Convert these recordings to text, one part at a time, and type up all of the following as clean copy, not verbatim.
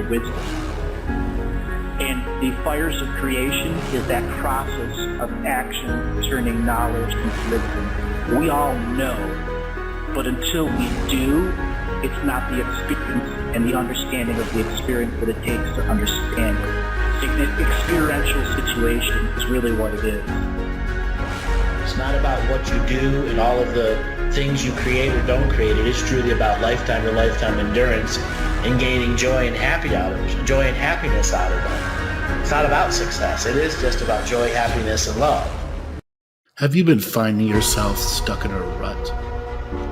to wisdom. And the fires of creation is that process of action turning knowledge into wisdom. We all know, but until we do, it's not the experience and the understanding of the experience that it takes to understand it. Experiential situation is really what it is. It's not about what you do and all of the things you create or don't create. It is truly about lifetime to lifetime endurance and gaining joy and joy and happiness out of it. It's not about success. It is just about joy, happiness, and love. Have you been finding yourself stuck in a rut,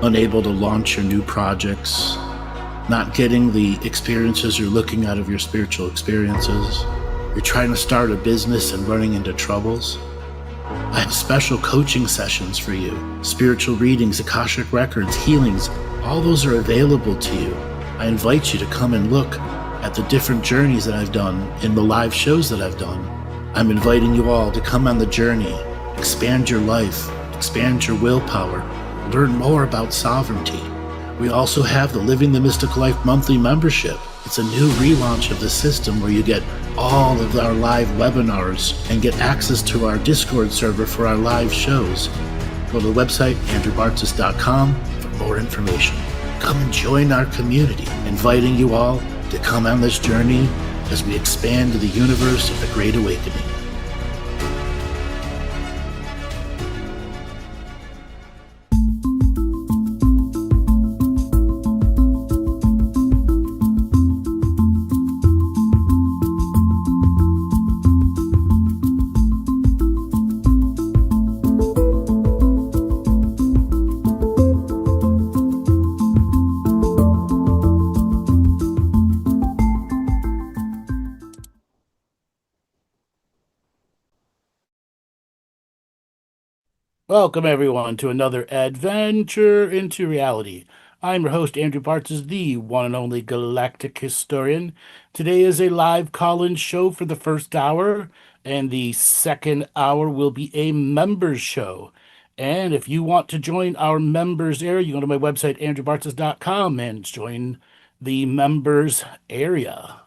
unable to launch your new projects, not getting the experiences you're looking out of your spiritual experiences? You're trying to start a business and running into troubles? I have special coaching sessions for you. Spiritual readings, Akashic records, healings, all those are available to you. I invite you to come and look at the different journeys that I've done in the live shows that I've done. I'm inviting you all to come on the journey, expand your life, expand your willpower, learn more about sovereignty. We also have the Living the Mystical Life monthly membership. It's a new relaunch of the system where you get all of our live webinars and get access to our Discord server for our live shows. Go to the website, andrewbartzis.com, for more information. Come and join our community, inviting you all to come on this journey as we expand to the universe of the Great Awakening. Welcome, everyone, to another adventure into reality. I'm your host, Andrew Bartzis, the one and only galactic historian. Today is a live call-in show for the first hour, and the second hour will be a members show. And if you want to join our members area, you go to my website, andrewbartzis.com, and join the members area.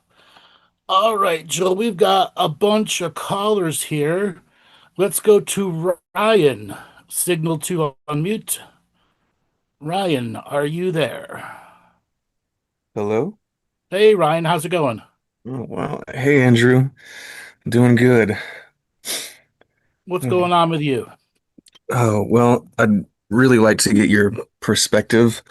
All right, Joel, we've got a bunch of callers here. Let's go to Ryan. Signal to unmute. Ryan, are you there? Hello? Hey, Ryan, how's it going? Oh, wow. Hey, Andrew. Doing good. What's going on with you? Oh, well, I'd really like to get your perspective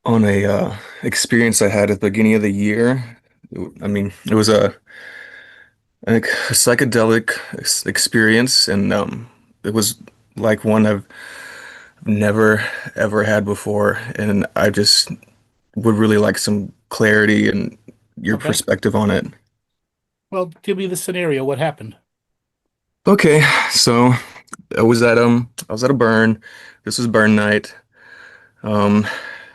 on a experience I had at the beginning of the year. It was a psychedelic experience, and it was like one I've never ever had before, and I just would really like some clarity and your Okay. perspective on it. Well, give me the scenario. What happened? Okay, so I was at a burn. This was burn night. Um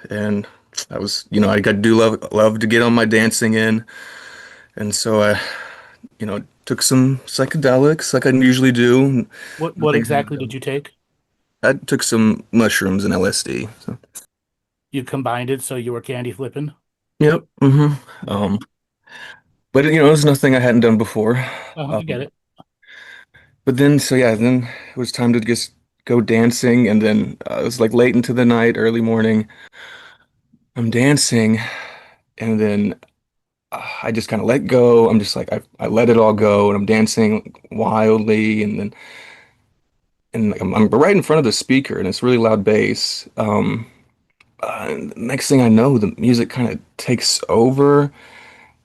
and I was, I got do love to get on my dancing in. And so I, took some psychedelics like I usually do. What Nothing. exactly did you take? I took some mushrooms and LSD. So, You combined it so you were candy flipping? yep. But it was nothing I hadn't done before. I get it. But then, so yeah, then it was time to just go dancing, and then it was like late into the night, early morning. I'm dancing, and then I just kind of let go. I'm just like I let it all go, and I'm dancing wildly, and like, I'm right in front of the speaker, and it's really loud bass. And next thing I know, the music kind of takes over,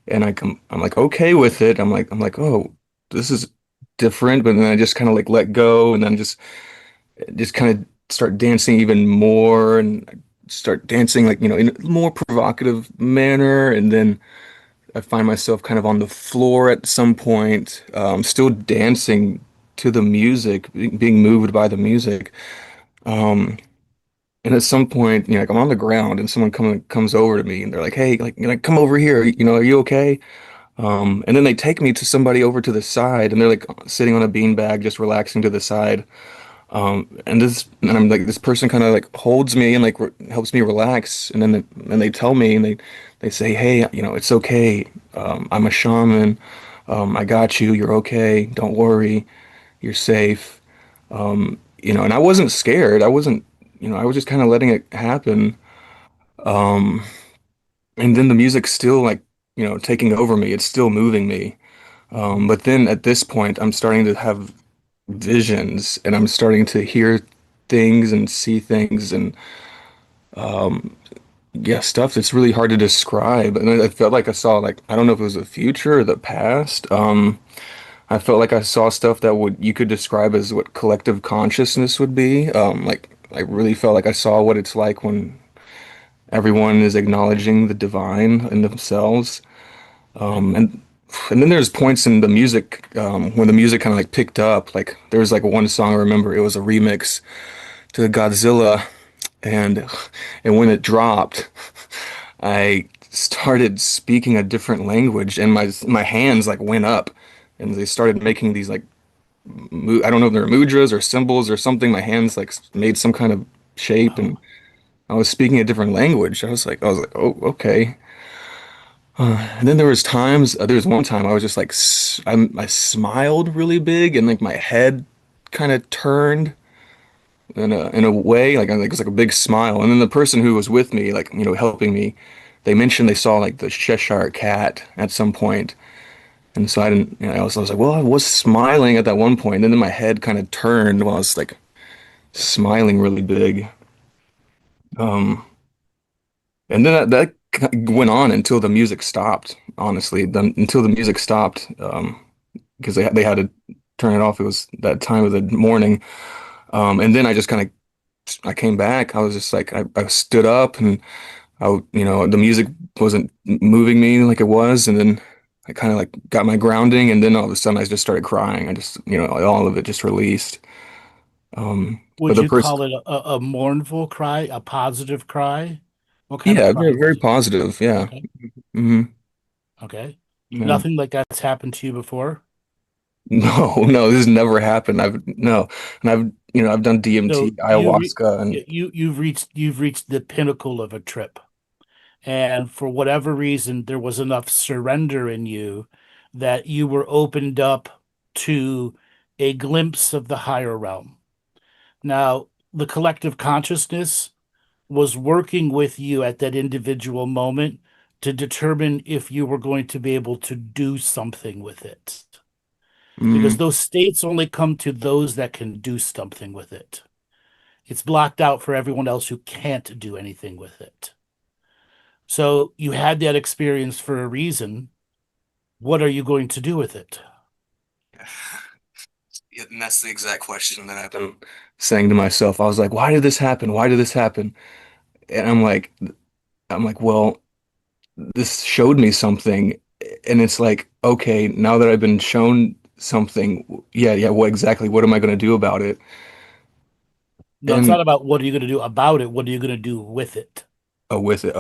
and I'm like okay with it. I'm like, oh, this is different. But then I just kind of like let go, and then just kind of start dancing even more, and I start dancing like in a more provocative manner, and then I find myself kind of on the floor at some point, still dancing to the music, being moved by the music. Um, and at some point, like I'm on the ground, and someone comes over to me, and they're like, "Hey, like, come over here. Are you okay?" And then they take me to somebody over to the side, and they're like sitting on a beanbag, just relaxing to the side. And I'm like, this person kind of like holds me and like helps me relax. And then and they tell me, and they say, hey, it's okay. I'm a shaman. I got you. You're okay. Don't worry. You're safe. And I wasn't scared. I wasn't, I was just kind of letting it happen. And then the music's still like, taking over me. It's still moving me. But then at this point, I'm starting to have visions and I'm starting to hear things and see things and yeah, stuff that's really hard to describe. And I felt like I saw like I don't know if it was the future or the past. I felt like I saw stuff that would you could describe as what collective consciousness would be. Like I really felt like I saw what it's like when everyone is acknowledging the divine in themselves. Okay. And then there's points in the music when the music kind of like picked up. Like there was like one song I remember it was a remix to Godzilla, and and when it dropped, I started speaking a different language, and my hands like went up, and they started making these like I don't know if they're mudras or symbols or something. My hands like made some kind of shape, and Wow. I was speaking a different language. I was like, oh, okay. And then there was one time I was just like, I smiled really big and like my head kind of turned in a way, like it was like a big smile. And then the person who was with me, like, helping me, they mentioned they saw like the Cheshire cat at some point. And so I didn't, I was like, well, I was smiling at that one point. And then my head kind of turned while I was like smiling really big. Um, and then that went on until the music stopped, honestly, then until the music stopped. Because they had to turn it off. It was that time of the morning. And then I just kind of I came back. I was just like I stood up and the music wasn't moving me like it was, and then I kind of like got my grounding, and then all of a sudden I just started crying. I just all of it just released. But Would the you person, call it a mournful cry, a positive cry? What kind of yeah, cry very was very it? positive. Yeah. Okay. hmm Okay. Yeah. Nothing like that's happened to you before. No, no, this has never happened. No, and I've done DMT, So you re ayahuasca, and you've reached the pinnacle of a trip. And for whatever reason, there was enough surrender in you that you were opened up to a glimpse of the higher realm. Now, the collective consciousness was working with you at that individual moment to determine if you were going to be able to do something with it. Because mm, those states only come to those that can do something with it. It's blocked out for everyone else who can't do anything with it. So you had that experience for a reason. What are you going to do with it? yeah, and that's the exact question that I've been saying to myself. I was like, why did this happen? Why did this happen? And I'm like, well, this showed me something, and it's like, okay, now that I've been shown something, yeah, yeah, what am I going to do about it? No, it's And not about what are you going to do about it. What are you going to do with it? with it,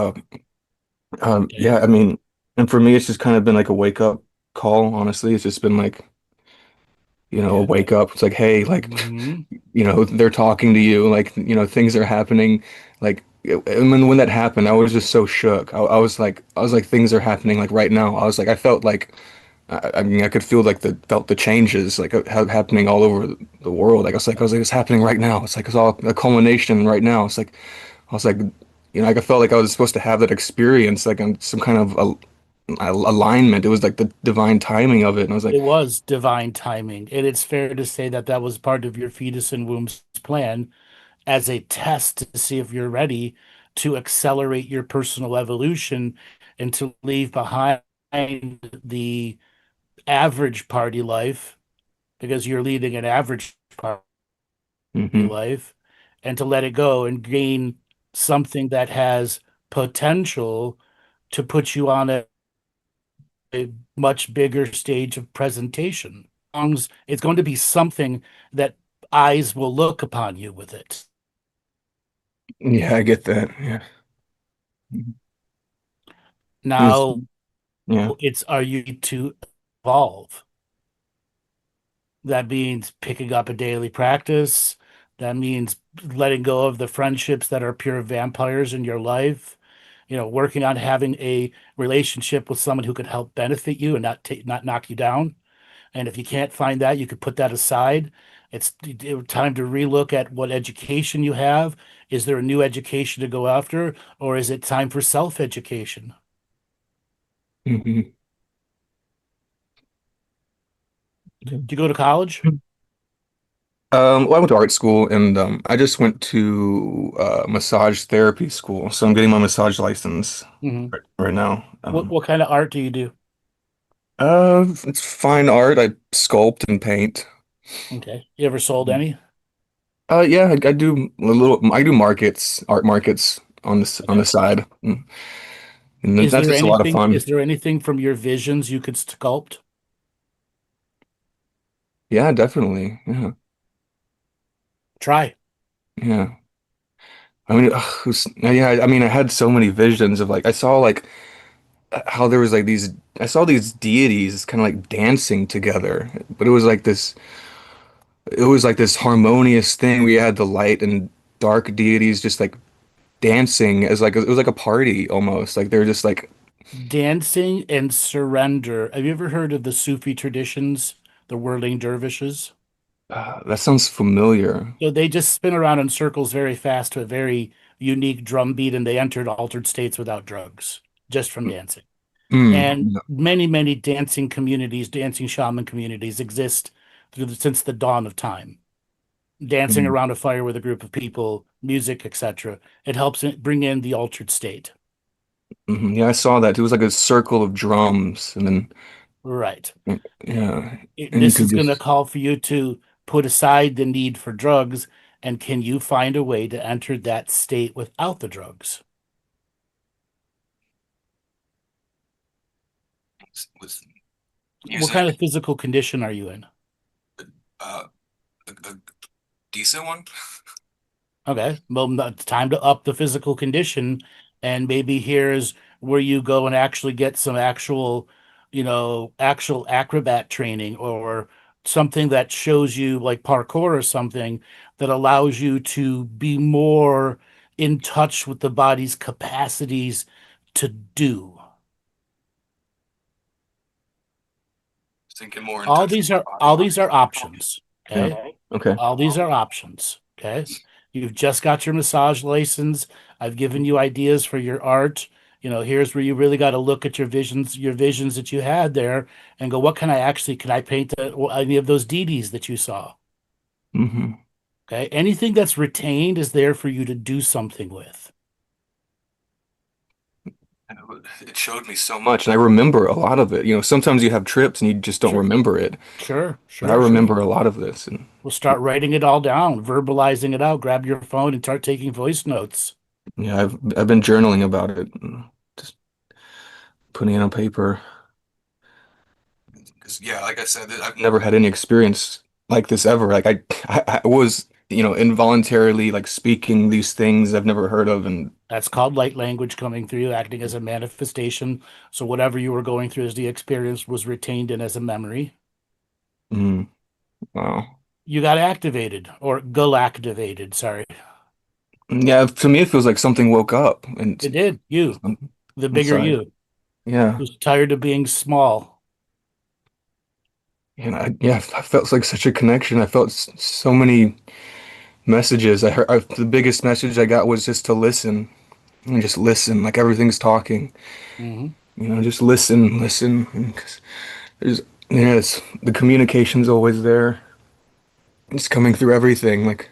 Okay. yeah, I mean, and for me, it's just kind of been like a wake up call, honestly. It's just been like, a Yeah. wake up. It's like, hey, like, Hmm. they're talking to you, like, things are happening. Like, and when that happened, I was just so shook. I was like, things are happening like right now. I was like, I felt like, I mean, I could feel like felt the changes like happening all over the world. I was like, it's happening right now. It's like it's all a culmination right now. It's like I was like, like I felt like I was supposed to have that experience, like on some kind of alignment. It was like the divine timing of it, and I was like, It was divine timing. And it's fair to say that that was part of your fetus in womb's plan as a test to see if you're ready to accelerate your personal evolution and to leave behind the average party life because you're leading an average party hmm life and to let it go and gain something that has potential to put you on a much bigger stage of presentation. It's going to be something that eyes will look upon you with it. yeah, I get that. Yeah. Mhm. It's, Now, yeah. it's are you to evolve? That means picking up a daily practice. That means letting go of the friendships that are pure vampires in your life. Working on having a relationship with someone who could help benefit you and not knock you down. And if you can't find that, you could put that aside. It's time to relook at what education you have. Is there a new education to go after, or is it time for self-education? Hmm. Do you go to college? Well, I went to art school and I just went to massage therapy school. So I'm getting my massage license Hmm. right now. What kind of art do you do? It's fine art. I sculpt and paint. Okay. You ever sold any? Yeah, I do a little. I do markets, art markets on the Okay. side, and that's just a lot of fun. Is there anything from your visions you could sculpt? Yeah, definitely. Yeah, Try. yeah. I mean, yeah. I mean, I had so many visions of like I saw like how there was like these. I saw these deities kind of like dancing together, but it was like this. It was like this harmonious thing. We had the light and dark deities just like dancing as like it was like a party almost. Like they're just like Dancing and surrender. Have you ever heard of the Sufi traditions, the whirling dervishes? that sounds familiar. So they just spin around in circles very fast to a very unique drum beat, and they entered altered states without drugs, just from dancing. And Yeah. many, many dancing communities, dancing shaman communities exist since the dawn of time. Dancing Mm. around a fire with a group of people, music, etc. It helps bring in the altered state. Yeah, I saw that. It was like a circle of drums, and then Right. yeah, and you This could is going to just call for you to put aside the need for drugs. And can you find a way to enter that state without the drugs? with What kind music, of physical condition are you in? uh, a decent one. Okay, well, it's time to up the physical condition, and maybe here's where you go and actually get some actual acrobat training or something that shows you like parkour or something that allows you to be more in touch with the body's capacities to do. Thinking more in All touch with these my are body. all these are options, Yeah. okay? Okay. All these are options. Okay. You've just got your massage license. I've given you ideas for your art. Here's where you really got to look at your visions that you had there and go, what can I paint any of those deities that you saw? Hmm. Okay. Anything that's retained is there for you to do something with. It showed me so much, and I remember a lot of it. Sometimes you have trips and you just don't Sure. remember it, Sure. but I Sure. Sure. remember a lot of this, and We'll start writing it all down, verbalizing it out. Grab your phone and start taking voice notes. yeah, I've been journaling about it, and just putting it on paper. 'Cause, yeah, like I said, I've never had any experience like this ever. Like I was, involuntarily like speaking these things I've never heard of, and That's called light language coming through, acting as a manifestation. So whatever you were going through as the experience was retained in as a memory. mm, wow. You got activated or galactivated. Sorry. Yeah, to me it feels like something woke up and It did. You, the bigger inside. you, Yeah, who's tired of being small. and I felt like such a connection. I felt so many messages. The biggest message I got was just to listen and just listen, like everything's talking. Hmm. Just listen, listen. And 'cause there's, the communication's always there. It's coming through everything, like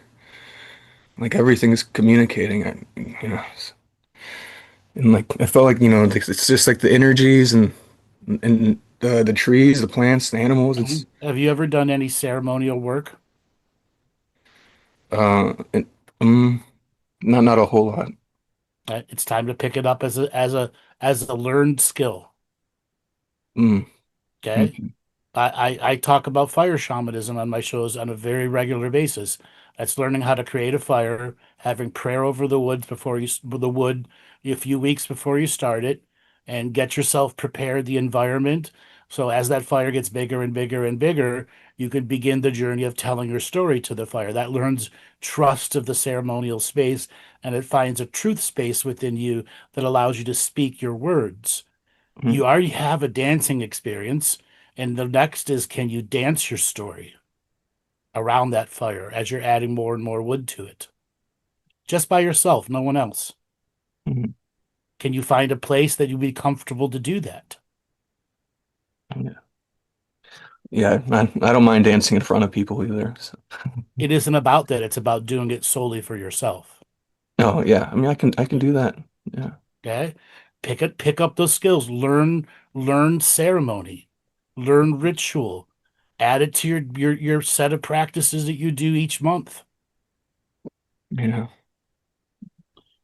everything's communicating. And like I felt like it's just like the energies and the trees, the plants, the animals. Hmm. It's Have you ever done any ceremonial work? and, um not a whole lot. It's time to pick it up as a learned skill. Mm, Okay. mm, I talk about fire shamanism on my shows on a very regular basis. That's learning how to create a fire, having prayer over the woods the wood a few weeks before you start it, and get yourself prepared, the environment, So as that fire gets bigger and bigger and bigger, you could begin the journey of telling your story to the fire. That learns trust of the ceremonial space, and it finds a truth space within you that allows you to speak your words. You Mhm. already have a dancing experience, and the next is, can you dance your story around that fire as you're adding more and more wood to it? Just by yourself, no one else. Mhm. Can you find a place that you'd be comfortable to do that? Yeah. Yeah, I don't mind dancing in front of people either. So. It isn't about that. It's about doing it solely for yourself. Oh yeah, I mean I can do that. Yeah. Okay. Pick up those skills. Learn ceremony, learn ritual, add it to your set of practices that you do each month. Yeah.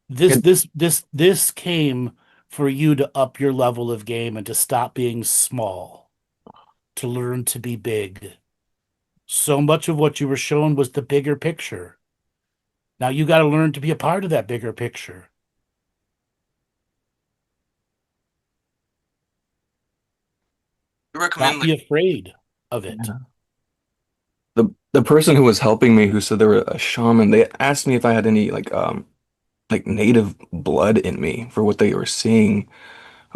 This And this this this came for you to up your level of game and to stop being small, to learn to be big. So much of what you were shown was the bigger picture. Now you got to learn to be a part of that bigger picture, you recommend not like be afraid of it. yeah. The person who was helping me who said they were a shaman, they asked me if I had any like native blood in me for what they were seeing.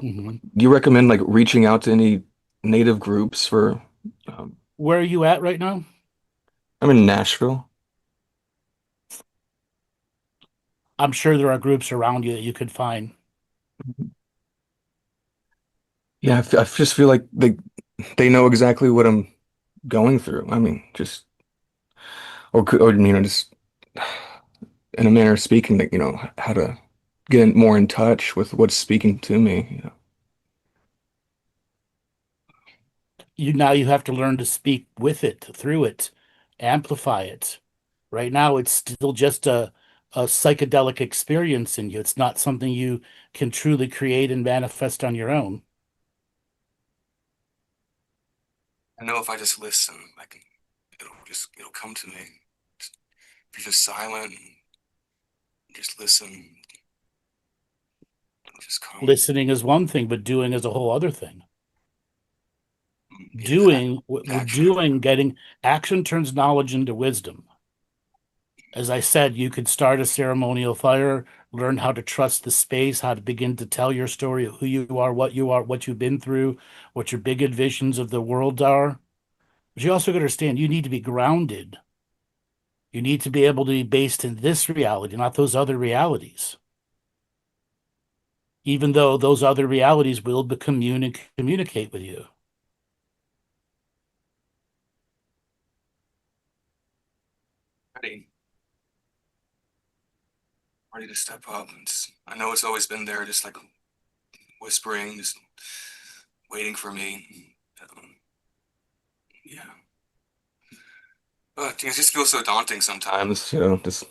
Mhm. Do you recommend like reaching out to any native groups for um, Where are you at right now? I'm in Nashville. I'm sure there are groups around you that you could find. Yeah, I just feel like they know exactly what I'm going through. I mean, just or just in a manner of speaking, that how to more in touch with what's speaking to me. You have to learn to speak with it, through it, amplify it. Right now, it's still just a psychedelic experience in you. It's not something you can truly create and manifest on your own. I know if I just listen, it'll come to me. If you're just silent and just listen, it'll just come. Listening is one thing, but doing is a whole other thing. Yeah, that action. Getting action turns knowledge into wisdom. As I said, you could start a ceremonial fire, learn how to trust the space, how to begin to tell your story of who you are, what you've been through, what your big visions of the world are. But you also got to understand you need to be grounded. You need to be able to be based in this reality, not those other realities. Even though those other realities will communicate with you. Ready, ready to step up. I know it's always been there, just like whispering, just waiting for me. Yeah. But it just feels so daunting sometimes, just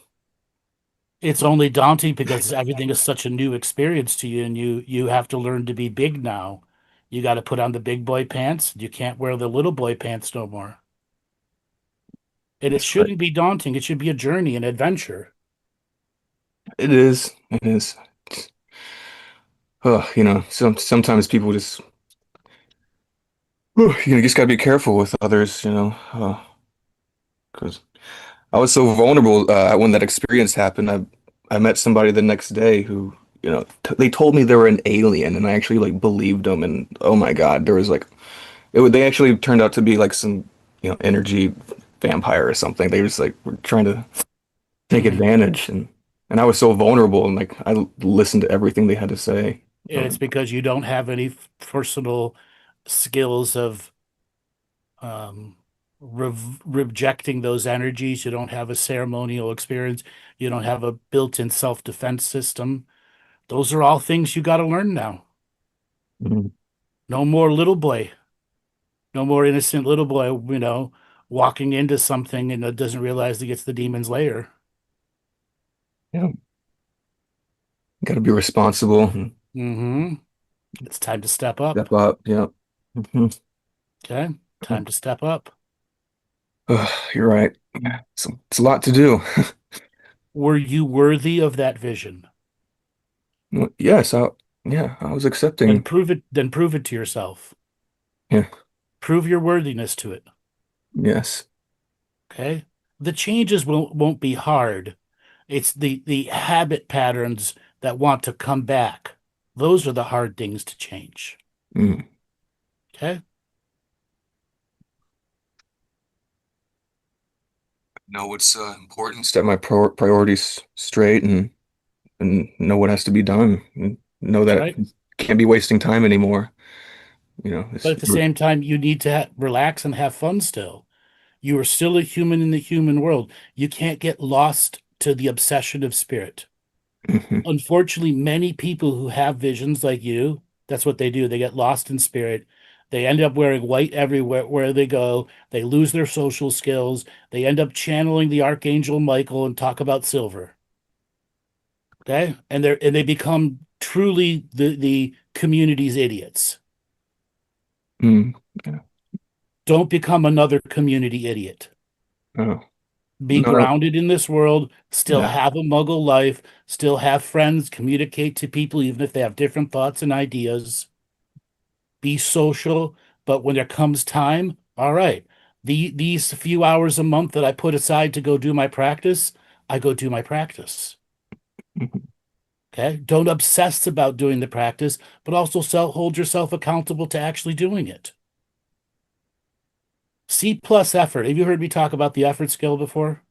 It's only daunting because everything is such a new experience to you, and you have to learn to be big now. You got to put on the big boy pants. You can't wear the little boy pants no more. And it that's right. shouldn't be daunting. It should be a journey, an adventure. It is. It is. Sometimes people just, you just gotta be careful with others, because I was so vulnerable when that experience happened. I met somebody the next day who, t they told me they were an alien, and I actually like believed them. And oh my God, there was like they actually turned out to be like some, energy vampire or something. They just like were trying to take Mhm. advantage, and I was so vulnerable, and like I listened to everything they had to say. And it's because you don't have any personal skills of um, rejecting those energies. You don't have a ceremonial experience. You don't have a built-in self-defense system. Those are all things you got to learn now. Mhm. No more little boy. No more innocent little boy, walking into something and doesn't realize he gets the demon's lair. Yeah, got to be responsible and Mm-hmm. It's time to step up. step up. Yeah. Mhm. Okay. Time to step up. You're right. It's a lot to do. Were you worthy of that vision? Well, yes, yeah, I was accepting. Then prove it to yourself. Yeah. Prove your worthiness to it. Yes. Okay. The changes won't be hard. It's the habit patterns that want to come back. Those are the hard things to change. Mm. Okay. Know what's important. Set my priorities straight and know what has to be done. And know That's that right. can't be wasting time anymore. You know, But at the same time, you need to relax and have fun still. You are still a human in the human world. You can't get lost to the obsession of spirit. Mhm. Unfortunately, many people who have visions like you, that's what they do. They get lost in spirit. They end up wearing white everywhere where they go. They lose their social skills. They end up channeling the Archangel Michael and talk about silver. Okay? And they become truly the community's idiots. Mm. Yeah. Don't become another community idiot. Oh, Be no. grounded in this world, still Yeah. have a muggle life, still have friends, communicate to people, even if they have different thoughts and ideas. Be social, but when there comes time, all right, these few hours a month that I put aside to go do my practice, I go do my practice. Mhm. Okay. Don't obsess about doing the practice, but also hold yourself accountable to actually doing it. C plus effort. Have you heard me talk about the effort skill before?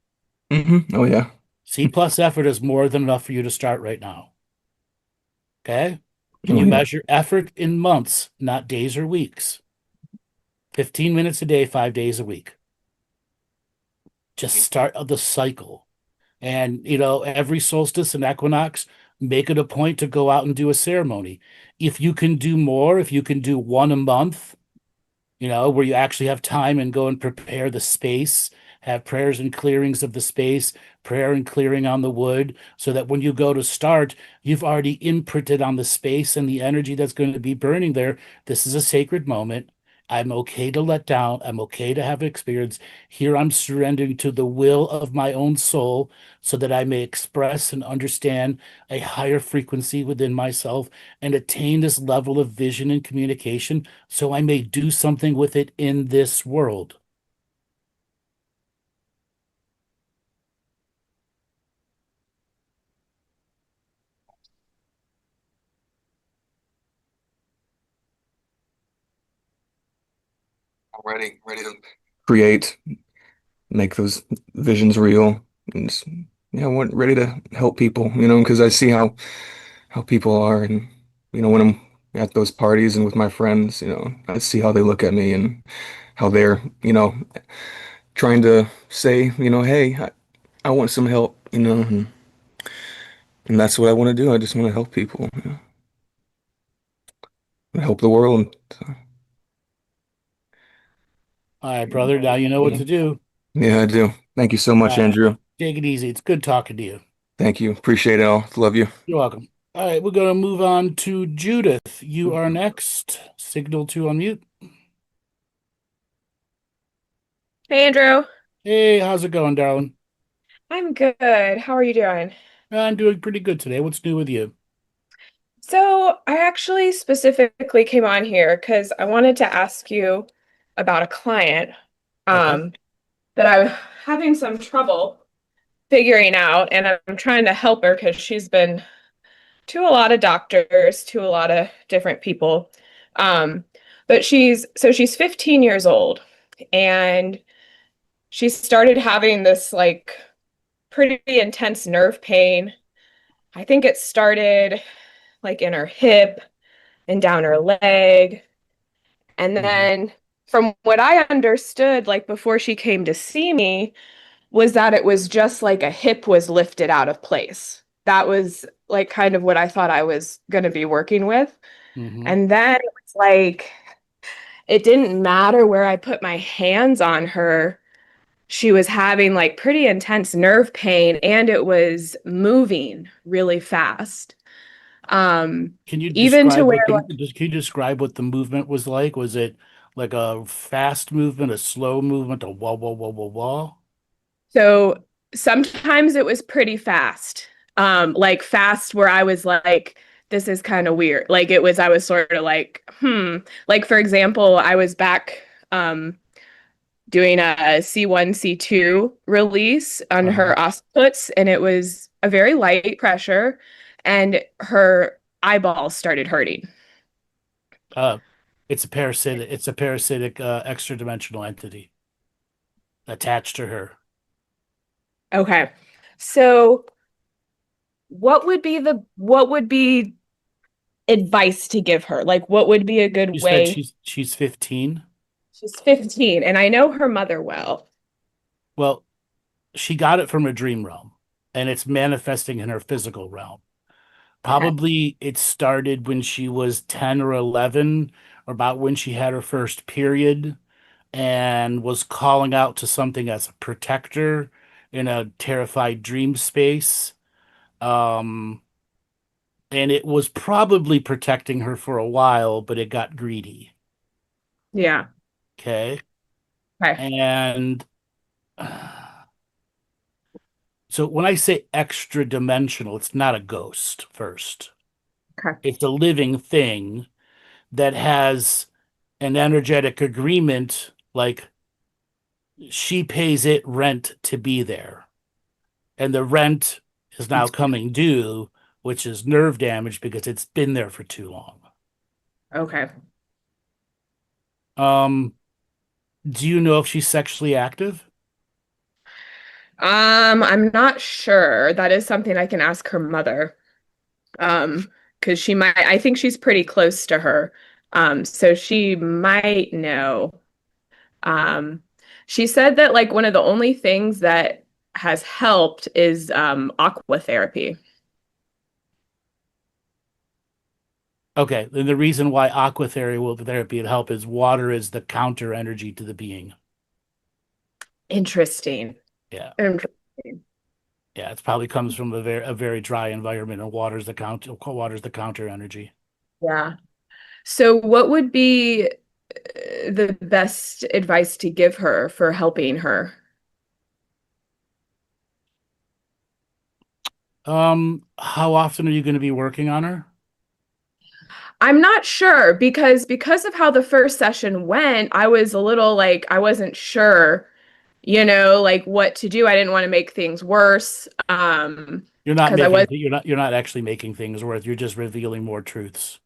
Oh yeah. C plus effort is more than enough for you to start right now. Okay. Can Oh you yeah. measure effort in months, not days or weeks? 15 minutes a day, 5 days a week. Just start the cycle. And, every solstice and equinox, make it a point to go out and do a ceremony. If you can do more, if you can do one a month, where you actually have time and go and prepare the space, have prayers and clearings of the space, prayer and clearing on the wood, so that when you go to start, you've already imprinted on the space and the energy that's going to be burning there. This is a sacred moment. I'm okay to let down. I'm okay to have experience. Here I'm surrendering to the will of my own soul so that I may express and understand a higher frequency within myself and attain this level of vision and communication so I may do something with it in this world. Ready to create, make those visions real, and just, yeah, ready to help people. Because I see how people are, and when I'm at those parties and with my friends, I see how they look at me and how they're, trying to say, hey, I want some help, and that's what I want to do. I just want to help people, help the world. All right, brother. Now you know what Yeah, to do. yeah, I do. Thank you so All much, right. Andrew. Take it easy. It's good talking to you. Thank you. Appreciate it all. Love you. You're welcome. All right, we're going to move on to Judith. You are next. Signal to unmute. Hey, Andrew. Hey, how's it going, darling? I'm good. How are you doing? I'm doing pretty good today. What's new with you? So, I actually specifically came on here because I wanted to ask you about a client Okay. um, that I'm having some trouble figuring out, and I'm trying to help her because she's been to a lot of doctors, to a lot of different people. Um, but she's 15 years old, and she started having this like pretty intense nerve pain. I think it started like in her hip and down her leg. And Hmm. then from what I understood, like before she came to see me, was that it was just like a hip was lifted out of place. That was like kind of what I thought I was going to be working with. Hmm. And then it was like, it didn't matter where I put my hands on her. She was having like pretty intense nerve pain and it was moving really fast. Um, Can you even to describe where what the like, can you describe what the movement was like? Was it like a fast movement, a slow movement, a wah wah wah wah wah? so sometimes it was pretty fast. Like fast where I was like, this is kind of weird. Like it was, I was sort of like, like for example, I was back doing a C1, C2 release on her occiputs, and it was a very light pressure, and her eyeballs started hurting. It's a parasitic. It's a parasitic extra-dimensional entity attached to her. Okay. So what would be advice to give her? Like, what would be a good You said way? she's 15. She's 15, and I know her mother well. Well, she got it from her dream realm, and it's manifesting in her physical realm. Okay. Probably it started when she was 10 or 11, or about when she had her first period, and was calling out to something as a protector in a terrified dream space. Um, and it was probably protecting her for a while, but it got greedy. Yeah. Okay. Okay. And so when I say extra dimensional, it's not a ghost first. Okay. It's a living thing that has an energetic agreement, like she pays it rent to be there. And the rent is now coming due, which is nerve damage because it's been there for too long. Okay. Do you know if she's sexually active? I'm not sure. That is something I can ask her mother. Because she might, I think she's pretty close to her. So she might know. Um, she said that like one of the only things that has helped is aqua therapy. Okay, then the reason why aqua therapy would help is water is the counter energy to the being. Interesting. Yeah, Interesting. yeah, it probably comes from a very dry environment, and water's the counter energy. Yeah. So what would be the best advice to give her for helping her? How often are you going to be working on her? I'm not sure because of how the first session went, I was a little like I wasn't sure, like what to do. I didn't want to make things worse. Because I was You're not actually making things worse. You're just revealing more truths.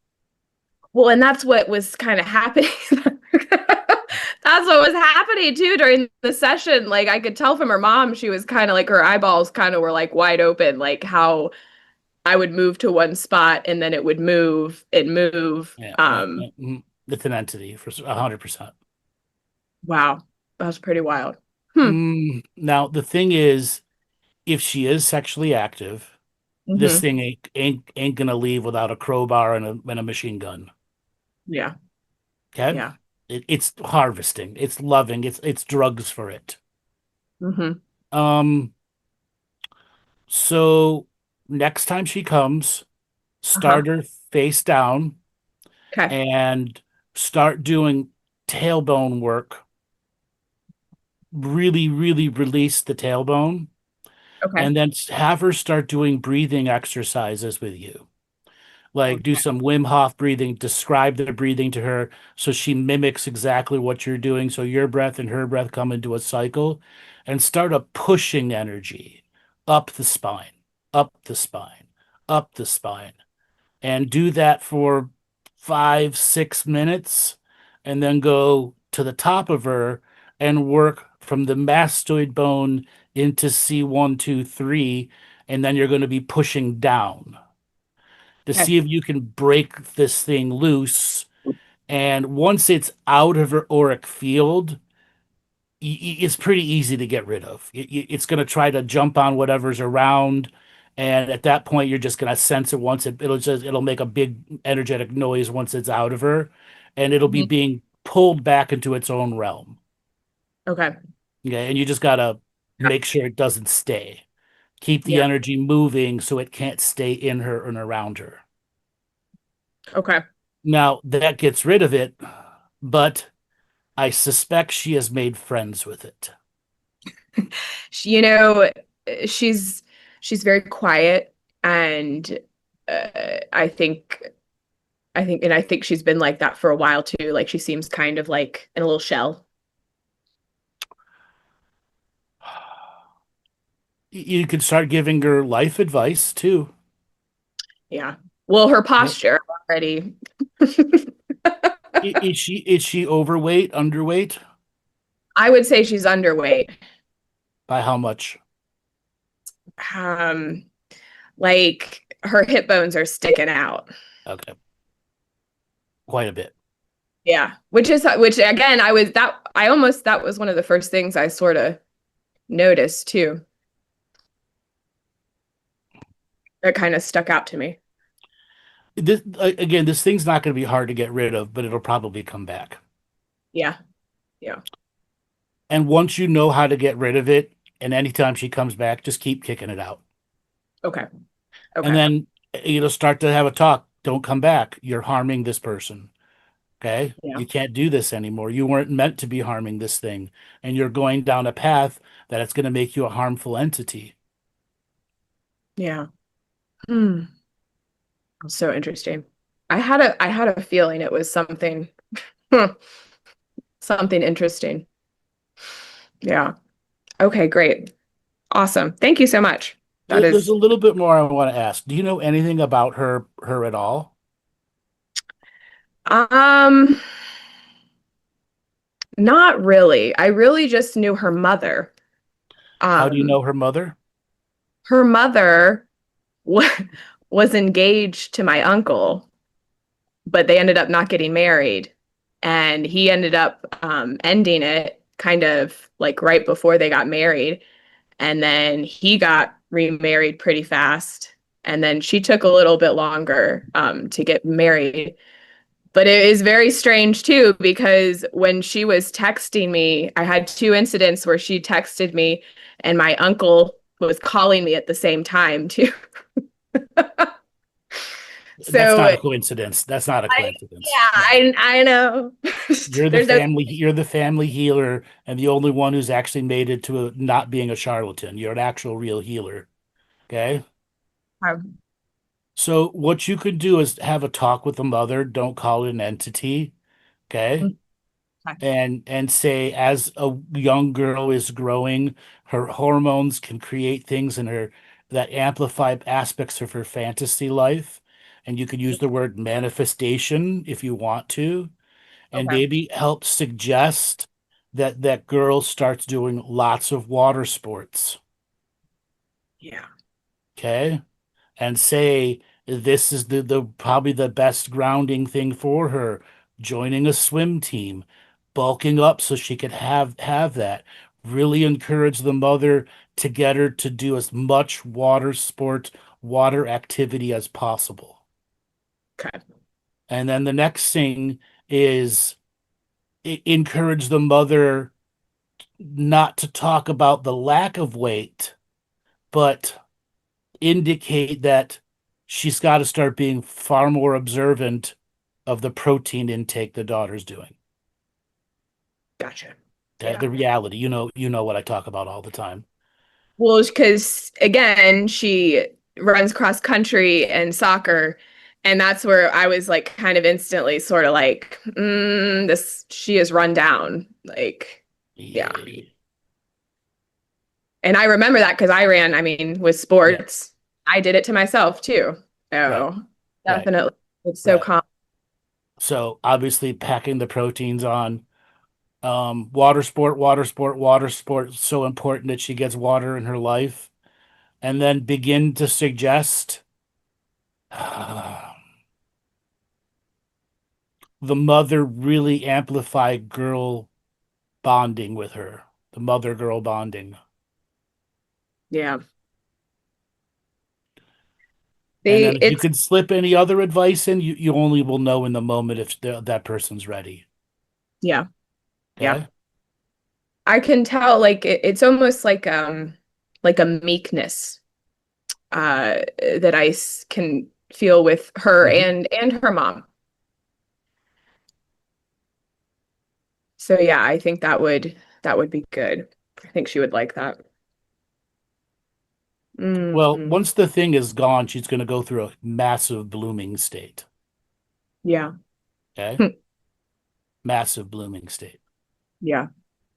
well, and that's what was kind of happening. That's what was happening too during the session. Like I could tell from her mom, she was kind of like her eyeballs kind of were like wide open, like how I would move to one spot and then it would move and move. Yeah, it's an entity for 100%. Wow. That was pretty wild. Hmm. Now the thing is, if she is sexually active, this Hmm. thing ain't gonna leave without a crowbar and a machine gun. Yeah. Okay, Yeah. it's harvesting, it's loving, it's drugs for it. Hmm. Um, so next time she comes, Uh-huh. start her face down Okay. and start doing tailbone work. Really, really release the tailbone, Okay. and then have her start doing breathing exercises with you. Like do Okay. some Wim Hof breathing, describe the breathing to her so she mimics exactly what you're doing. So your breath and her breath come into a cycle, and start a pushing energy up the spine, up the spine, up the spine. And do that for 5, 6 minutes, and then go to the top of her and work from the mastoid bone into C1, 2, 3. And then you're going to be pushing down to Okay. see if you can break this thing loose. And once it's out of her auric field, it's pretty easy to get rid of. It's going to try to jump on whatever's around, and at that point, you're just going to sense it once it'll make a big energetic noise once it's out of her, and it'll be Mhm. being pulled back into its own realm. Okay. Okay, and you just got to make sure it doesn't stay. Keep the Yeah. energy moving so it can't stay in her and around her. Okay. Now that gets rid of it, but I suspect she has made friends with it. She, you know, she's she's very quiet, and I think I think she's been like that for a while too. Like she seems kind of like in a little shell. You could start giving her life advice too. Yeah. Well, her Yeah. posture already. Is she overweight, underweight? I would say she's underweight. By how much? Um, like her hip bones are sticking out. Okay, quite a bit. Yeah. Which again, that was one of the first things I sort of noticed too. That kind of stuck out to me. This again, this thing's not going to be hard to get rid of, but it'll probably come back. Yeah. Yeah. And once you know how to get rid of it, and anytime she comes back, just keep kicking it out. Okay. And Okay. then start to have a talk. Don't come back. You're harming this person. Okay. Yeah. You can't do this anymore. You weren't meant to be harming this thing. And you're going down a path that it's going to make you a harmful entity. Yeah. Hmm. So interesting. I had a feeling it was something something interesting. Yeah. Okay, great. Awesome. Thank you so much. That There's is a little bit more I want to ask. Do you know anything about her at all? um not really. I really just knew her mother. How do you Um know her mother? her mother wa- was engaged to my uncle, but they ended up not getting married. And he ended up ending it kind of like right before they got married. And then he got remarried pretty fast. And then she took a little bit longer to get married. But it is very strange too, because when she was texting me, I had two incidents where she texted me and my uncle was calling me at the same time too. That's So not a coincidence. That's not a coincidence. yeah, No. I know. There's no You're the family healer and the only one who's actually made it to not being a charlatan. You're an actual real healer. Okay? um, So what you could do is have a talk with the mother. Don't call it an entity. Okay? And say as a young girl is growing, her hormones can create things in her that amplify aspects of her fantasy life. And you could use the word manifestation if you want to, and okay. maybe help suggest that that girl starts doing lots of water sports. Yeah. Okay. And say this is the probably the best grounding thing for her, joining a swim team, bulking up so she could have that. Really encourage the mother to get her to do as much water sport, water activity as possible. Okay. And then the next thing is encourage the mother not to talk about the lack of weight, but indicate that she's got to start being far more observant of the protein intake the daughter's doing. Gotcha. The, Yeah. the reality, you know what I talk about all the time. Well, because again, she runs cross country and soccer, and that's where I was like kind of instantly sort of like, she is run down. Like, yeah. Yeah. And I remember that because I ran, I mean, with Yeah. sports, I did it to myself too. Right. So Right. definitely. It's so Right. common. So obviously packing the proteins on. Water sport, water sport, water sport. So important that she gets water in her life. And then begin to suggest the mother really amplify girl bonding with her, the mother girl bonding. Yeah. And They then if you it's could slip any other advice in, you only will know in the moment if that person's ready. yeah. Yeah. Okay. I can tell like it's almost like a meekness that can feel with her Mhm. and her mom. So yeah, I think that would be good. I think she would like that. Well, Mm, once the thing is gone, she's going to go through a massive blooming state. Yeah. Okay. Hmm. Massive blooming state. Yeah.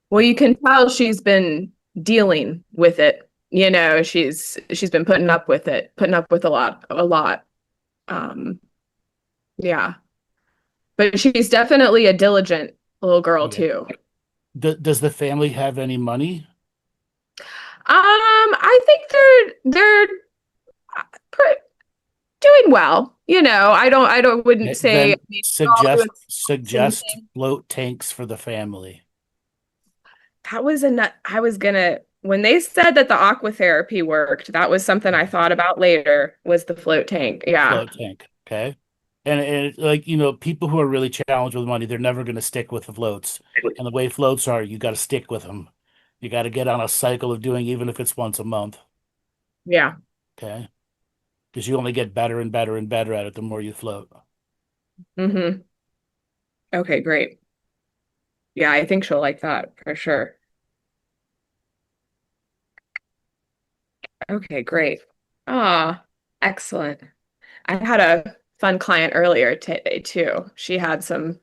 Well, you can tell she's been dealing with it. She's been putting up with it, putting up with a lot. Um, yeah. But she's definitely a diligent little girl Okay. too. Does the family have any money? I think they're pre- doing well. Wouldn't Okay, say, I then mean, they're all doing some suggest things. float tanks for the family. That was a nut. I was gonna, when they said that the aqua therapy worked, that was something I thought about later, was the float tank. Yeah. Float tank. Okay. And like, people who are really challenged with money, they're never going to stick with the floats. And the way floats are, you got to stick with them. You got to get on a cycle of doing, even if it's once a month. Yeah. Okay. Because you only get better and better and better at it the more you float. Mm-hmm. Okay, great. Yeah, I think she'll like that for sure. Okay, great. Ah, excellent. I had a fun client earlier today too. She had some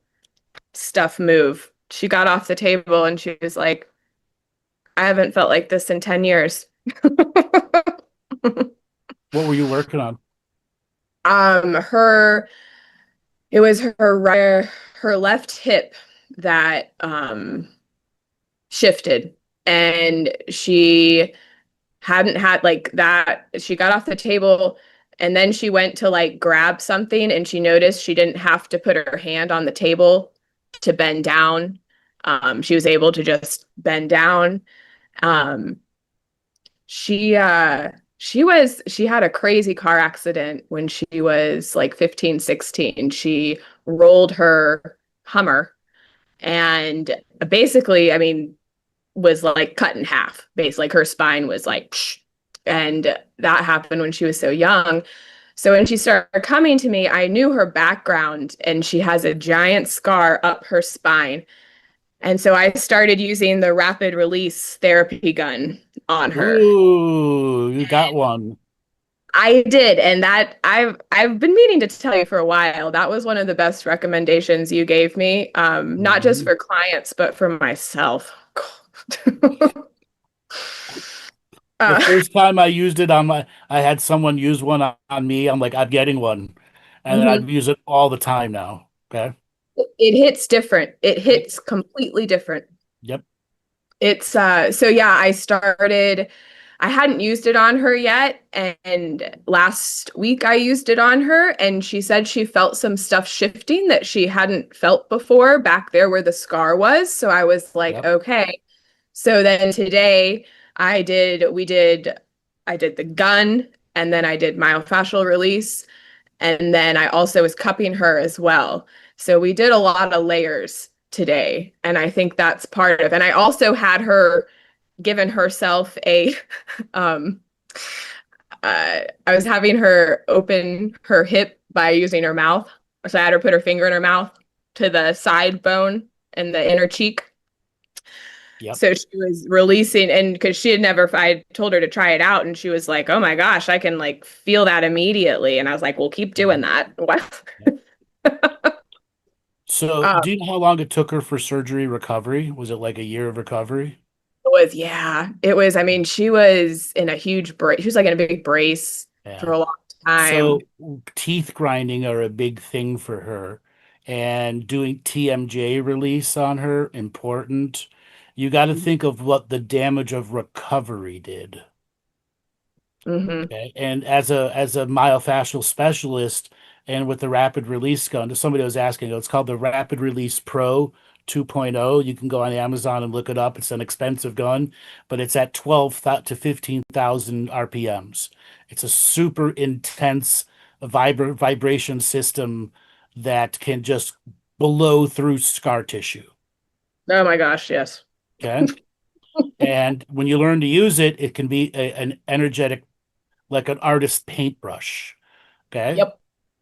stuff move. She got off the table and she was like, I haven't felt like this in 10 years. What were you working on? Her it was her left hip that shifted, and she hadn't had like that. She got off the table and then she went to like grab something and she noticed she didn't have to put her hand on the table to bend down. She was able to just bend down. Um, she had a crazy car accident when she was like 15, 16. She rolled her Hummer and basically, I mean, was like cut in half. Basically, like her spine was like, psh, and that happened when she was so young. So when she started coming to me, I knew her background, and she has a giant scar up her spine. And so I started using the rapid release therapy gun on her. Ooh, you got one. I did, and that I've been meaning to tell you for a while. That was one of the best recommendations you gave me, not just Mhm. for clients, but for myself. The uh, first time I had someone use one on me. I'm like, I'm getting one. And then I mhm. use it all the time now. Okay. It hits different. It Yep. hits completely different. Yep. It's so yeah, I hadn't used it on her yet, and last week I used it on her and she said she felt some stuff shifting that she hadn't felt before back there where the scar was. So I was like, Yep. okay. So then today I did the gun and then I did myofascial release and then I also was cupping her as well. So we did a lot of layers today. And I think that's part of, and I also had her given herself a, um, I was having her open her hip by using her mouth. So I had her put her finger in her mouth to the side bone and the inner cheek. Yep. So she was releasing, and because she had never, I told her to try it out, and she was like, "Oh my gosh, I can like feel that immediately." And I was like, "Well, keep doing that." What? Yep. So, Um, do you know how long it took her for surgery recovery? Was it like a year of recovery? yeah, it was. I mean, she was in a huge brace. She was like in a big brace for Yeah. a long time. So, teeth grinding are a big thing for her, and doing TMJ release on her, important. You got to think of what the damage of recovery did. Hmm. Okay. And as a myofascial specialist and with the rapid release gun, if somebody was asking, it's called the Rapid Release Pro 2.0. You can go on Amazon and look it up. It's an expensive gun, but it's at 12 to 15,000 RPMs. It's a super intense vibration system that can just blow through scar tissue. Oh my gosh, yes. Okay. And when you learn to use it, it can be an energetic, like an artist paintbrush. Okay. Yep.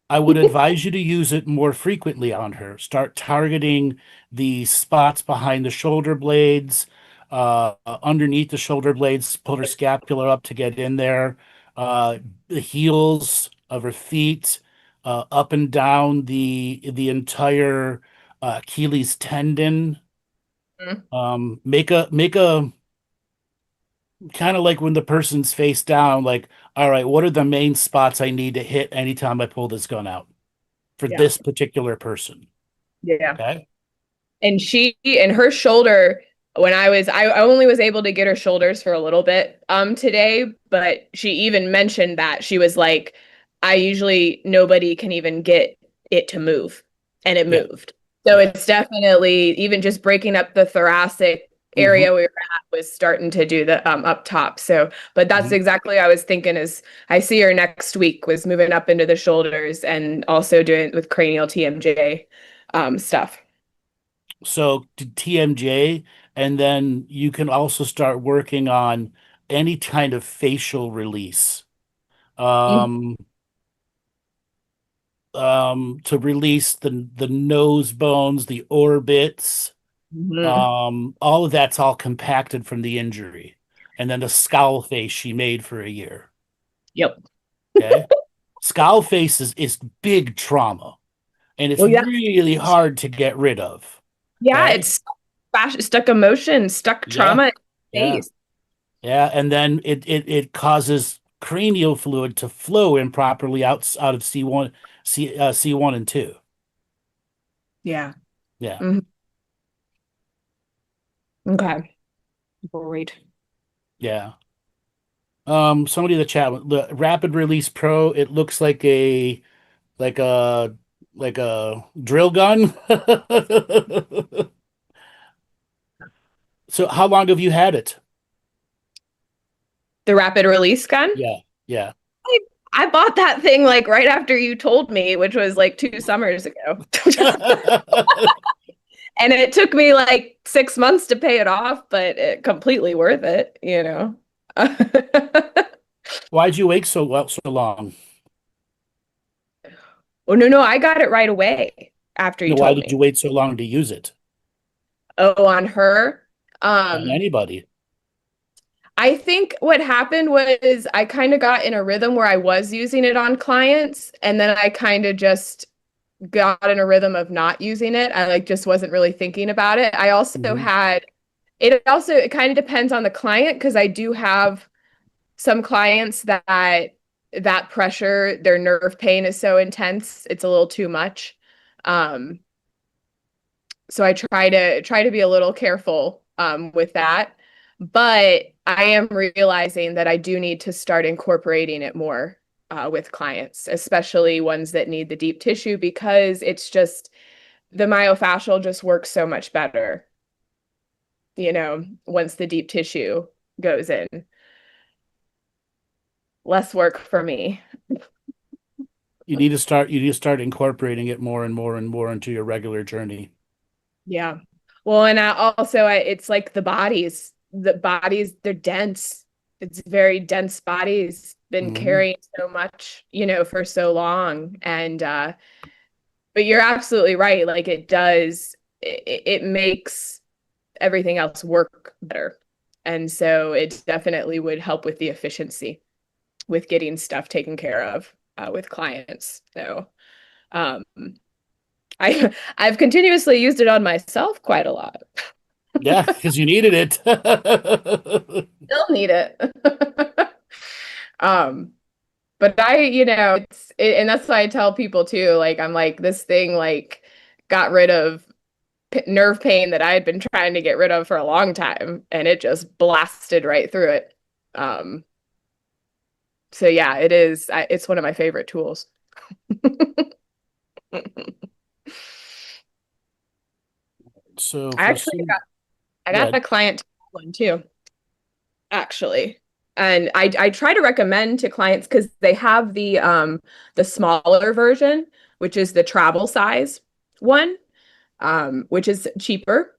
I would advise you to use it more frequently on her. Start targeting the spots behind the shoulder blades, underneath the shoulder blades, pull her scapula up to get in there, the heels of her feet, up and down the entire Achilles tendon. Make a kind of like when the person's face down, like, all right, what are the main spots I need to hit anytime I pull this gun out for Yeah. this particular person? Yeah. Okay. And her shoulder, when I only was able to get her shoulders for a little bit today, but she even mentioned that she was like, nobody can even get it to move, and it Yeah. moved. So Yeah. it's definitely, even just breaking up the thoracic area we were at was starting to do the up top. So, but that's exactly what I was thinking, is I see her next week was moving up into the shoulders and also doing with cranial TMJ stuff. So to TMJ, and then you can also start working on any kind of facial release. Um, to release the nose bones, the orbits, all of that's all compacted from the injury. And then the scowl face she made for a year. Yep. Okay. Scowl face is big trauma, and it's Well, yeah. really hard to get rid of. Yeah, Okay? it's stuck emotion, stuck Yeah. trauma in the Yeah. face. Yeah. And then it causes cranial fluid to flow improperly out of C1, C1 and 2. Yeah. Yeah. Okay. Great. Yeah. Somebody in the chat, the Rapid Release Pro, it looks like a like a drill gun. So how long have you had it? The rapid release gun? Yeah. Yeah. I bought that thing like right after you told me, which was like 2 summers ago. And it took me like 6 months to pay it off, but it completely worth it, you know. Why'd you wait so long? Oh, no, I got it right away after you No, why told did me. you wait so long to use it? Oh, on her. On anybody? I think what happened was I kind of got in a rhythm where I was using it on clients, and then I kind of just got in a rhythm of not using it. I like just wasn't really thinking about it. I also had it kind of depends on the client, because I do have some clients that pressure, their nerve pain is so intense, it's a little too much. So I try to be a little careful with that. But I am realizing that I do need to start incorporating it more with clients, especially ones that need the deep tissue, because it's just the myofascial just works so much better, you know, once the deep tissue goes in. Less work for me. You need to start incorporating it more and more and more into your regular journey. Yeah. Well, and it's like the bodies, they're dense. It's very dense bodies, been carrying so much, you know, for so long. And, but you're absolutely right. Like it makes everything else work better. And so it definitely would help with the efficiency with getting stuff taken care of with clients. So, I've continuously used it on myself quite a lot. Yeah, because you needed it. Still need it. But and that's why I tell people too, like, I'm like, this thing like got rid of nerve pain that I had been trying to get rid of for a long time, and it just blasted right through it. So yeah, it's one of my favorite tools. So I got a client one too, actually. And I try to recommend to clients, because they have the smaller version, which is the travel size one, which is cheaper.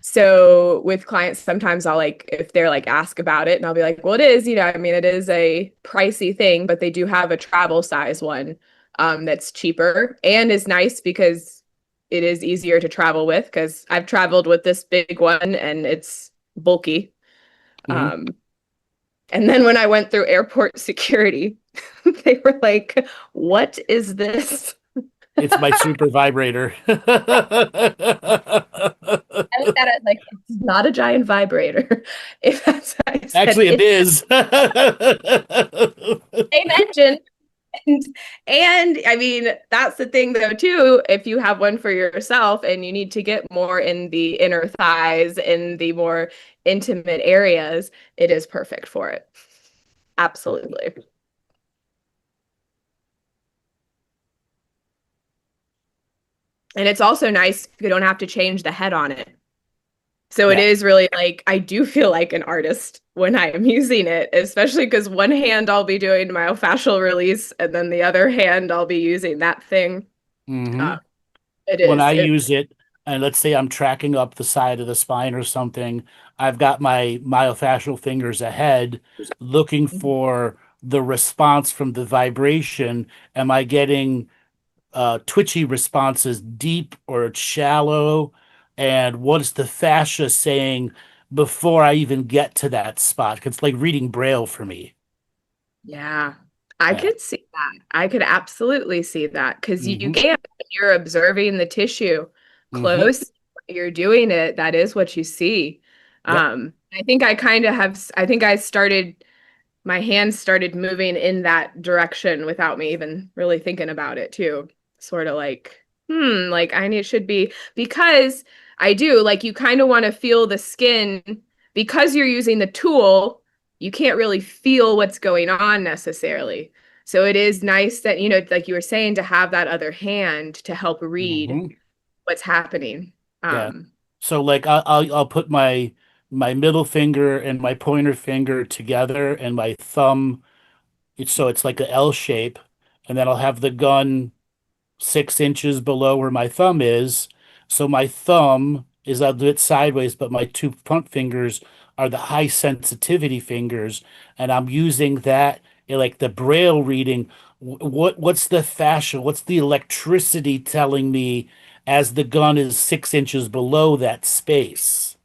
So with clients, sometimes I'll like, if they're like ask about it, and I'll be like, well, it is, you know, I mean, it is a pricey thing, but they do have a travel size one that's cheaper and is nice because it is easier to travel with, because I've traveled with this big one and it's bulky. And then when I went through airport security, they were like, "What is this?" It's my super vibrator. I looked at it like it's not a giant vibrator. If that's what I said, Actually, it it's is. the same engine. And, and I mean, that's the thing though, too. If you have one for yourself and you need to get more in the inner thighs, in the more intimate areas, it is perfect for it. Absolutely. And it's also nice if you don't have to change the head on it. So it Yeah. is really like I do feel like an artist when I am using it, especially because one hand I'll be doing myofascial release, and then the other hand I'll be using that thing. Hmm. Uh, it When is. I use it, and let's say I'm tracking up the side of the spine or something, I've got my myofascial fingers ahead looking for the response from the vibration. Am I getting twitchy responses deep or shallow? And what's the fascia saying before I even get to that spot? It's like reading Braille for me. Yeah, I Yeah. could see that. I could absolutely see that because you Hmm. can. You're observing the tissue Hmm. close. You're doing it. That is what you see. Yep. I think I kind of have. I think I started. My hands started moving in that direction without me even really thinking about it too. Sort of like, like I need should be because I do like you kind of want to feel the skin because you're using the tool, you can't really feel what's going on necessarily. So it is nice that, like you were saying, to have that other hand to help read Hmm. what's happening. Yeah. Um, So like I'll put my middle finger and my pointer finger together and my thumb, it's like a L shape, and then I'll have the gun 6 inches below where my thumb is. So my thumb is, I'll do it sideways, but my two front fingers are the high sensitivity fingers, and I'm using that in like the braille reading. What's the fascia? What's the electricity telling me as the gun is 6 inches below that space?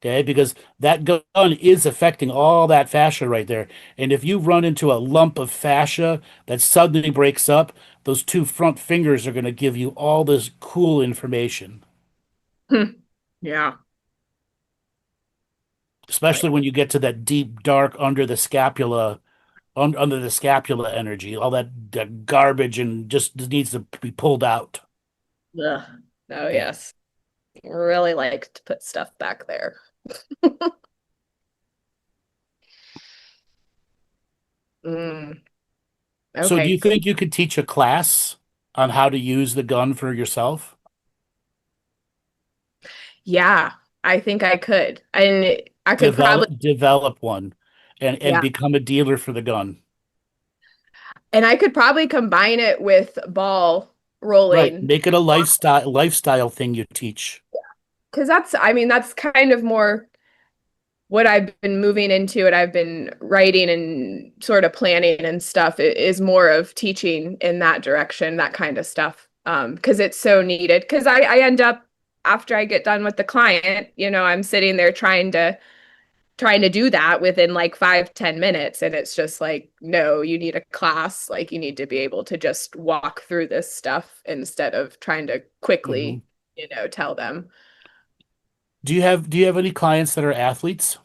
Okay, because that gun is affecting all that fascia right there. And if you run into a lump of fascia that suddenly breaks up, those two front fingers are going to give you all this cool information, yeah, especially like when you get to that deep, dark under the scapula, under the scapula energy, all that garbage and just needs to be pulled out. ugh. Oh Yeah. yes. Really like to put stuff back there. Mm, So do okay, you cool. think you could teach a class on how to use the gun for yourself? Yeah, I think I could. And I could probably, Develop one and yeah. become a dealer for the gun. And I could probably combine it with ball Right. rolling. Make it a lifestyle thing you teach. Because I mean, that's kind of more what I've been moving into, and I've been writing and sort of planning and stuff is more of teaching in that direction, that kind of stuff. Because it's so needed. Because I end up after I get done with the client, I'm sitting there trying to do that within like 5-10 minutes, and it's just like, no, you need a class. Like you need to be able to just walk through this stuff instead of trying to Hmm. quickly, tell them. Do you have any clients that are athletes?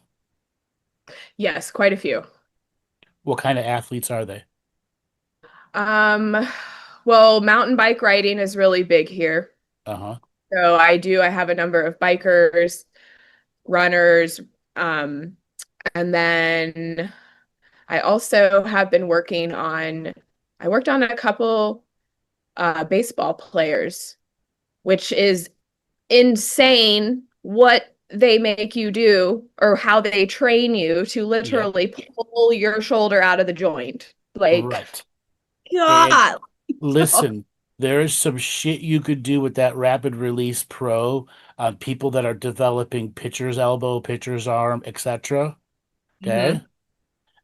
Yes, quite a few. What kind of athletes are they? um well, mountain bike riding is really big here. Uh-huh. So I have a number of bikers, runners, um and then I also have been I worked on a couple baseball players, which is insane what they make you do or how they train you to Yep. literally pull your shoulder out of the joint. Like, Right. And God. listen, there is some shit you could do with that Rapid Release Pro on people that are developing pitcher's elbow, pitcher's arm, etc. Okay. Mhm.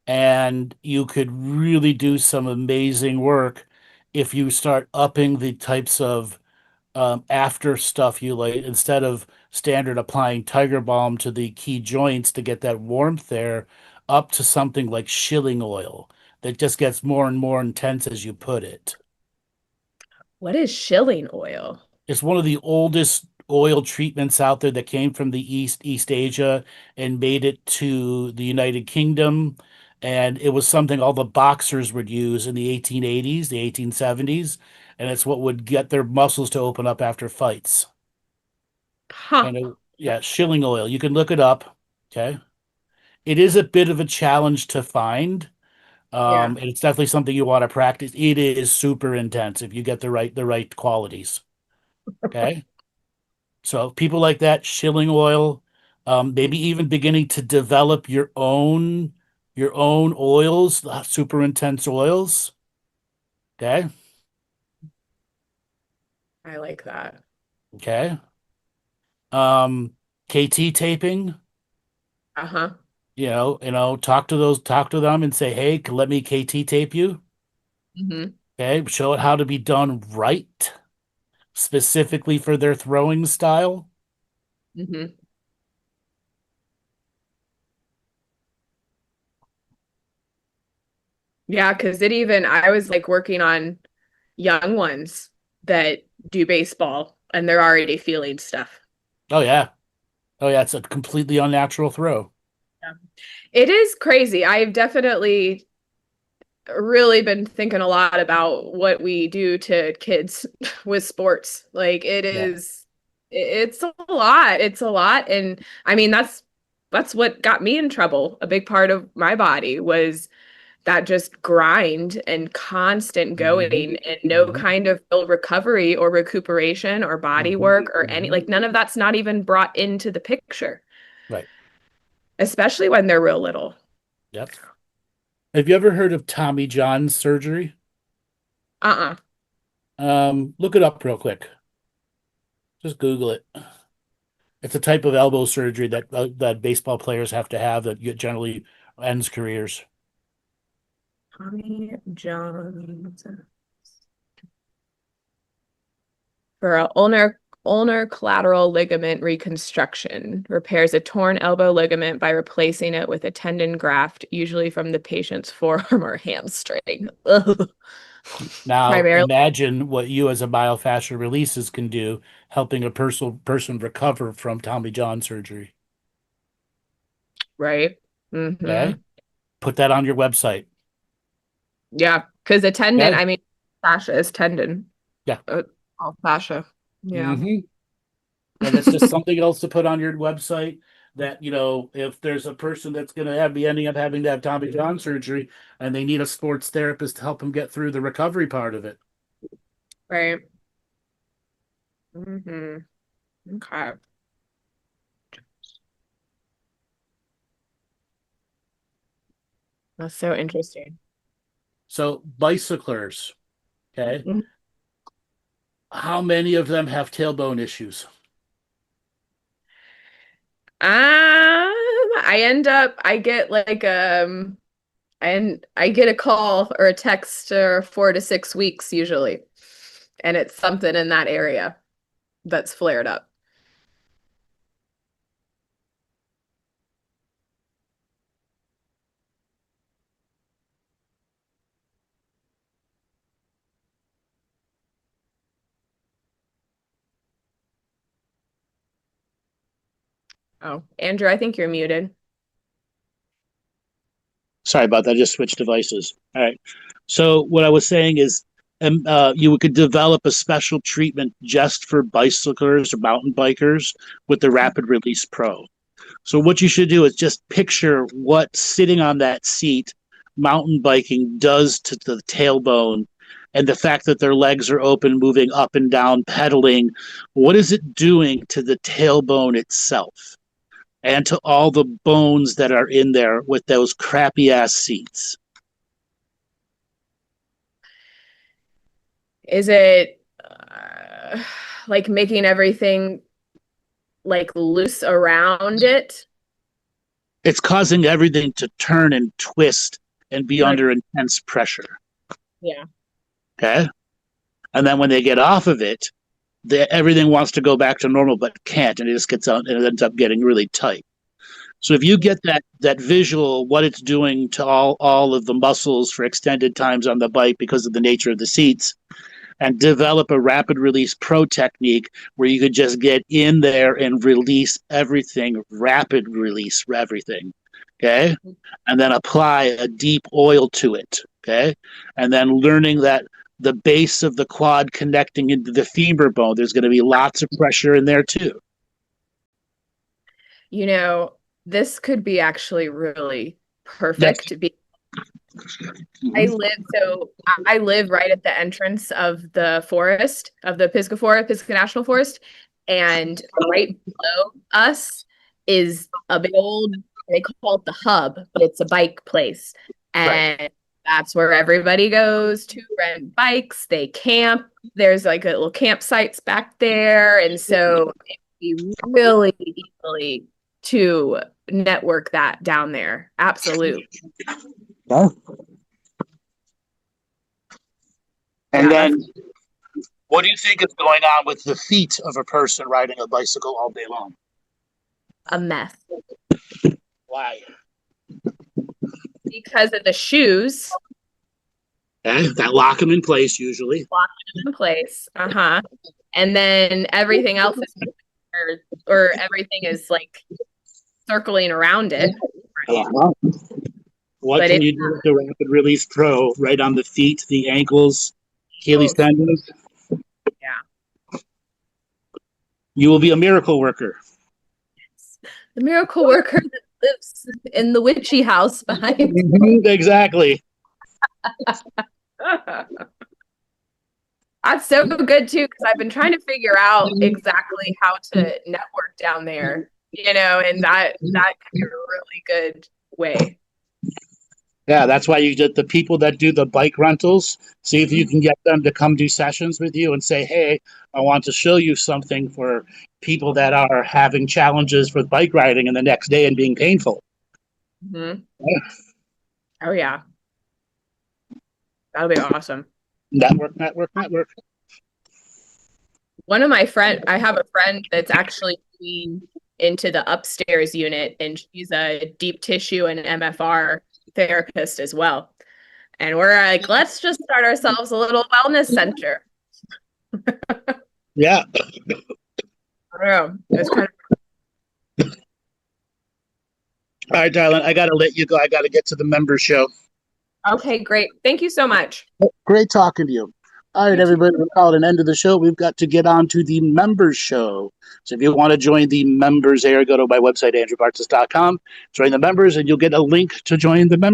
And you could really do some amazing work if you start upping the types of after stuff you like instead of standard applying Tiger Balm to the key joints to get that warmth there. up to something like shilling oil that just gets more and more intense as you put it. What is shilling oil? It's one of the oldest oil treatments out there that came from the East Asia, and made it to the United Kingdom. And it was something all the boxers would use in the 1880s, the 1870s, and it's what would get their muscles to open up after fights. Huh. And yeah, shilling oil. You can look it up. Okay. It is a bit of a challenge to find. Yeah. And it's definitely something you want to practice. It is super intense if you get the right qualities. Okay. So people like that, shilling oil, maybe even beginning to develop your own oils, super intense oils. Okay. I like that. Okay. Um, KT taping, Uh-huh. talk to them and say, hey, let me KT tape you. Mm-hmm. Okay. Show it how to be done right, specifically for their throwing style. Mm-hmm. Yeah, because I was like working on young ones that do baseball and they're already feeling stuff. Oh yeah. Oh yeah. It's a completely unnatural throw. Yeah. It is crazy. I've definitely really been thinking a lot about what we do to kids with sports. Like Yeah. it's a lot. It's a lot. And I mean, that's what got me in trouble. A big part of my body was that just grind and constant Mhm. going and no Mhm. kind of real recovery or recuperation or body Mhm. work or any, Mhm. like none of that's not even brought into the picture, Right. especially when they're real little. Yep. Have you ever heard of Tommy John surgery? Uh-uh. Look it up real quick. Just Google it. It's a type of elbow surgery that baseball players have to have that generally ends careers. Tommy John's for a ulnar collateral ligament reconstruction, repairs a torn elbow ligament by replacing it with a tendon graft, usually from the patient's forearm or hamstring. Ugh. Now, Primarily, imagine what you as a myofascial releases can do, helping a person recover from Tommy John surgery. right? Mm-hmm. Okay, put that on your website. Yeah, because a tendon, Okay, I mean, fascia is tendon. yeah. All fascia. Yeah. Hmm. And it's just something else to put on your website that, if there's a person that's going to be ending up having to have Tommy John surgery and they need a sports therapist to help them get through the recovery part of it. Right. Mm-hmm. Okay. That's so interesting. So bicyclers, okay, Mhm. how many of them have tailbone issues? I get like I get a call or a text or 4 to 6 weeks usually, and it's something in that area that's flared up. Oh, Andrew, I think you're muted. Sorry about that. I just switched devices. All right. So what I was saying is, you could develop a special treatment just for bicyclers or mountain bikers with the Rapid Release Pro. So what you should do is just picture what sitting on that seat mountain biking does to the tailbone, and the fact that their legs are open, moving up and down, pedaling. What is it doing to the tailbone itself and to all the bones that are in there with those crappy ass seats? Is it like making everything like loose around it? It's causing everything to turn and twist and be Right. under intense pressure. Yeah. Okay. And then when they get off of it, everything wants to go back to normal but can't, and it just gets out and it ends up getting really tight. So if you get that visual, what it's doing to all of the muscles for extended times on the bike because of the nature of the seats, and develop a rapid release pro technique where you could just get in there and release everything, rapid release everything. Okay. And then apply a deep oil to it. Okay. And then learning that the base of the quad connecting into the femur bone, there's going to be lots of pressure in there too. You know, this could be actually really perfect. I live right at the entrance of the forest, of the Pisgah National Forest, and right below us is a big old, they call it the hub, but it's a bike place. And that's where everybody goes to rent bikes. They camp. There's like a little campsites back there. And so it'd be really easily to network that down there. Absolutely. Yeah. And then what do you think is going on with the feet of a person riding a bicycle all day long? A mess. Why? Because of the shoes. Okay, that lock them in place usually. Lock them in place. And then everything else is, or everything is like circling around it. What can you do with the Rapid Release Pro right on the feet, the ankles, Achilles tendons? Yeah. You will be a miracle worker. The miracle worker that lives in the witchy house behind. Exactly. That's so good too, because I've been trying to figure out exactly how to network down there, you know, and that could be a really good way. Yeah, that's why you get the people that do the bike rentals. See if you can get them to come do sessions with you and say, hey, I want to show you something for people that are having challenges with bike riding and the next day and being painful. Mm-hmm. Yeah. Oh, yeah. That'll be awesome. Network. One of my friends, I have a friend that's actually into the upstairs unit, and she's a deep tissue and MFR therapist as well. And we're like, let's just start ourselves a little wellness center. Yeah. I don't know. It's kind of... All right, darling, I got to let you go. I got to get to the members show. Okay, great. Thank you so much. Great talking to you. All right, everybody, we'll call it an end of the show. We've got to get on to the members show. So if you want to join the members area, go to my website, andrewbartzis.com, join the members, and you'll get a link to join the members.